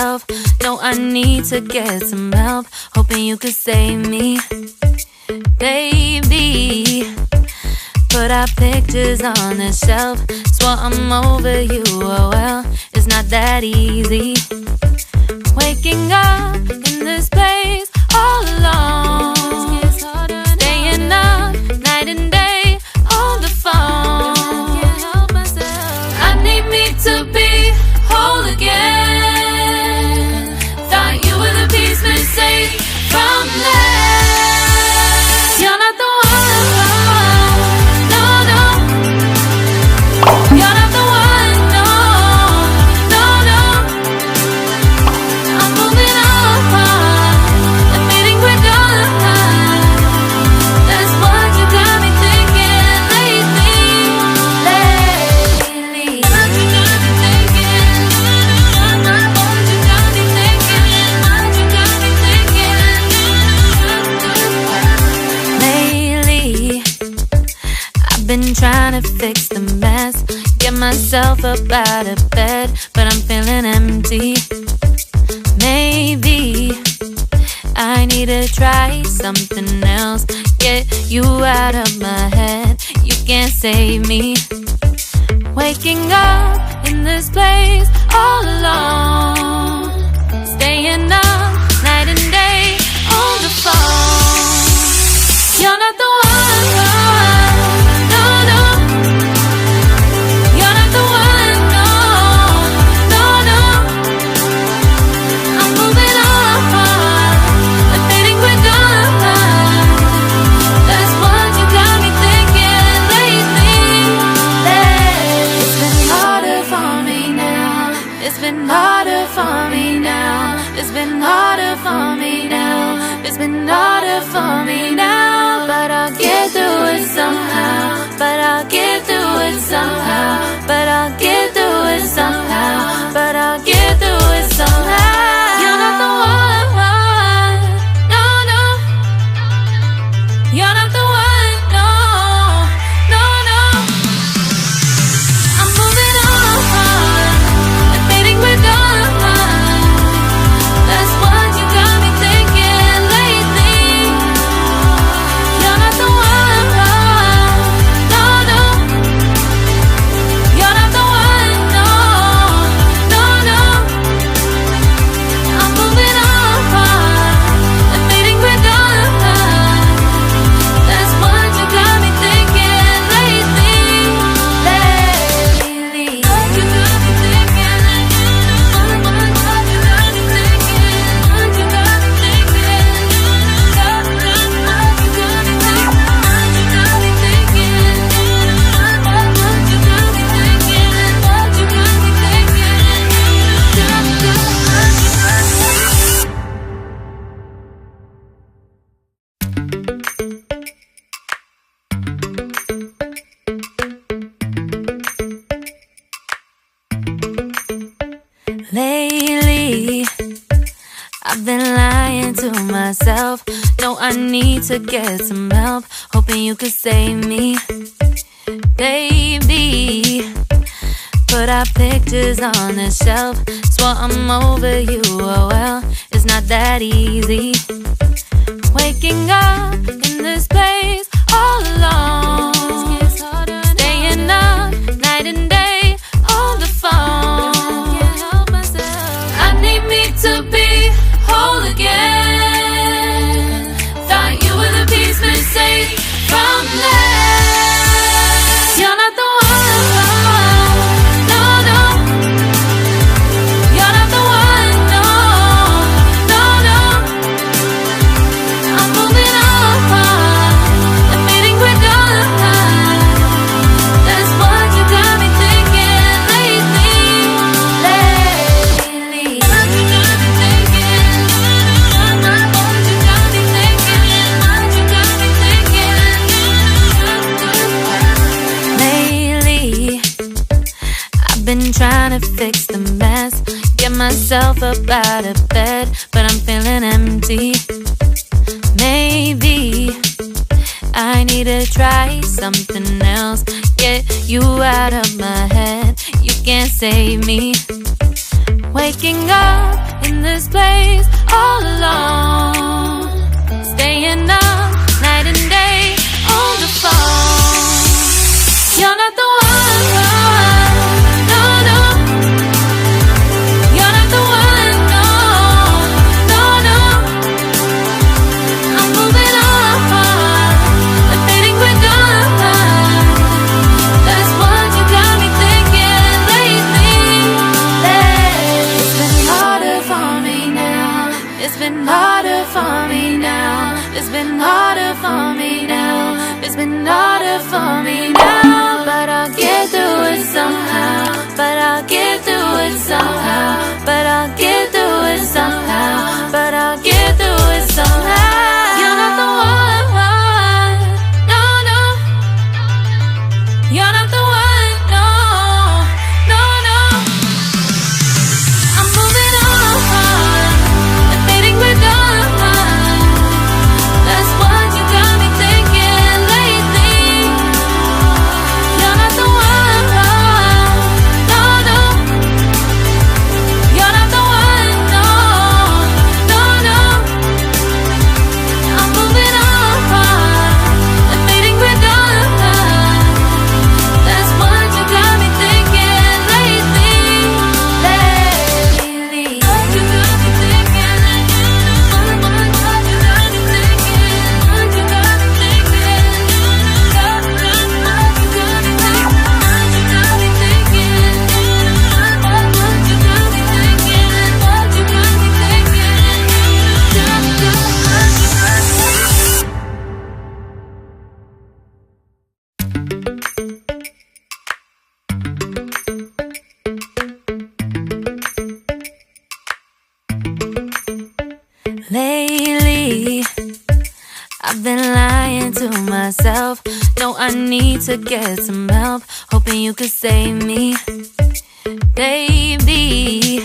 myself. No, I need to get some help. Hoping you could save me, baby. Put our pictures on the shelf. Swore I'm over you, oh well, it's not that easy. Waking up in this place all alone, staying up night and day on the phone. I need me to be whole again. Thought you were the piece missing from left. You're not the one, no, no. You're not the one, no, no, no. I'm moving on, admitting we're done. That's what you got me thinking lately. What you got me thinking? What you got me thinking? What you got me thinking? Lately, I've been trying to fix the mess, get myself up out of bed, but I'm feeling empty. Maybe I need to try something else, get you out of my head. You can't save me. Waking up in this place all alone, staying up night and day on the phone. You're not the one, no, no. You're not the one, no, no, no. I'm moving on, admitting we're done. That's what you got me thinking lately. It's been harder for me now. It's been harder for me now. It's been harder for me now. It's been harder for me now. But I'll get through it somehow. But I'll get through it somehow. But I'll get through it somehow. But I'll get through it somehow. You're not the one, no, no. You're not the one, no, no, no. I'm moving on, admitting we're done. That's what you got me thinking lately. You're not the one, no, no. You're not the one, no, no, no. I'm moving on, admitting we're done. That's what you got me thinking lately. What you got me thinking? What you got me thinking? What you got me thinking? What you got me thinking? What you got me thinking? What you got me thinking? Lately, I've been lying to myself. No, I need to get some help. Hoping you could save me, baby. Put our pictures on the shelf. Swore I'm over you, oh well, it's not that easy. Waking up in this place all alone, staying up night and day on the phone. I need me to be whole again. Thought you were the piece missing from left. You're not the one, no, no. You're not the one, no, no, no. I'm moving on, admitting we're done. That's what you got me thinking lately. What you got me thinking? What you got me thinking? What you got me thinking? Lately, I've been trying to fix the mess, get myself up out of bed, but I'm feeling empty. Maybe I need to try something else, get you out of my head. You can't save me. Waking up It's been harder for me now. It's been harder for me now. It's been harder for me now. But I'll get through it somehow. But I'll get through it somehow. But I'll get through it somehow. But I'll get through it somehow. You're not the one. No, no. You're not the one. No, no, no. I'm moving on. Admitting we're done. That's what you got me thinking lately. You're not the one. No, no. You're not the one. No, no, no. I'm moving on. Admitting we're done. That's what you got me thinking lately. What you got me thinking? What you got me thinking? What you got me thinking? What you got me thinking? What you got me thinking? What you got me thinking? What you got me thinking? Lately, I've been lying to myself. No, I need to get some help. Hoping you could save me, baby.